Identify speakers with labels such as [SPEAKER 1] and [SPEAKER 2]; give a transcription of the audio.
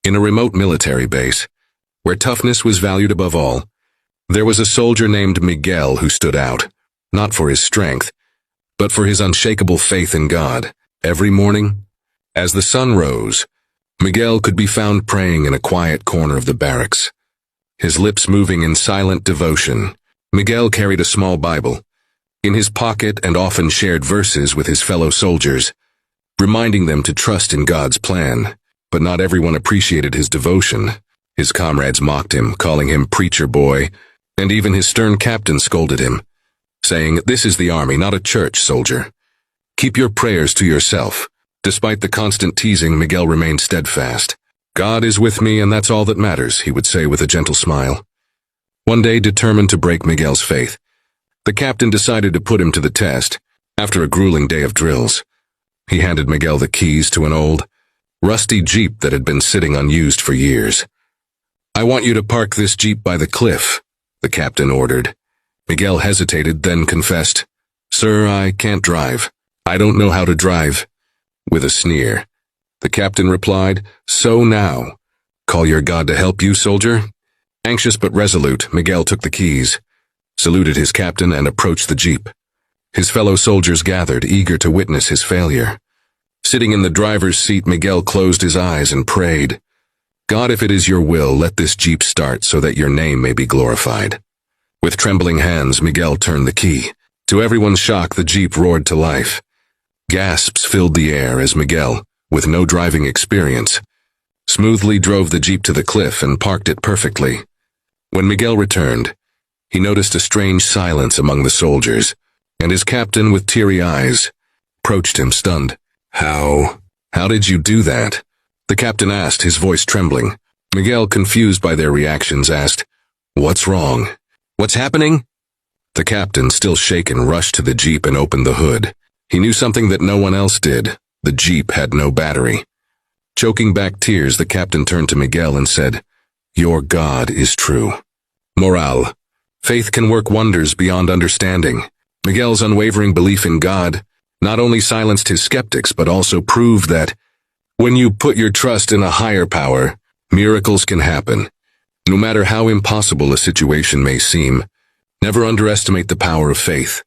[SPEAKER 1] In a remote military base, where toughness was valued above all, there was a soldier named Miguel who stood out, not for his strength, but for his unshakable faith in God. Every morning, as the sun rose, Miguel could be found praying in a quiet corner of the barracks, his lips moving in silent devotion. Miguel carried a small Bible in his pocket and often shared verses with his fellow soldiers, reminding them to trust in God's plan. But not everyone appreciated his devotion. His comrades mocked him, calling him preacher boy, and even his stern captain scolded him, saying, "This is the army, not a church, soldier. Keep your prayers to yourself." Despite the constant teasing, Miguel remained steadfast. "God is with me, and that's all that matters," he would say with a gentle smile. One day, determined to break Miguel's faith, the captain decided to put him to the test. After a grueling day of drills, he handed Miguel the keys to an old, rusty Jeep that had been sitting unused for years. "I want you to park this Jeep by the cliff," the captain ordered. Miguel hesitated, then confessed, "Sir, I can't drive. I don't know how to drive." With a sneer, the captain replied, "So now, call your God to help you, soldier." Anxious but resolute, Miguel took the keys, saluted his captain, and approached the Jeep. His fellow soldiers gathered, eager to witness his failure. Sitting in the driver's seat, Miguel closed his eyes and prayed, "God, if it is your will, let this Jeep start so that your name may be glorified." With trembling hands, Miguel turned the key. To everyone's shock, the Jeep roared to life. Gasps filled the air as Miguel, with no driving experience, smoothly drove the Jeep to the cliff and parked it perfectly. When Miguel returned, he noticed a strange silence among the soldiers, and his captain, with teary eyes, approached him stunned. How did you do that?" the captain asked, his voice trembling. Miguel, confused by their reactions, asked, "What's wrong? What's happening?" The captain, still shaken, rushed to the Jeep and opened the hood. He knew something that no one else did. The Jeep had no battery. Choking back tears, the captain turned to Miguel and said, "Your God is true." Morale. Faith can work wonders beyond understanding. Miguel's unwavering belief in God not only silenced his skeptics, but also proved that when you put your trust in a higher power, miracles can happen. No matter how impossible a situation may seem, never underestimate the power of faith.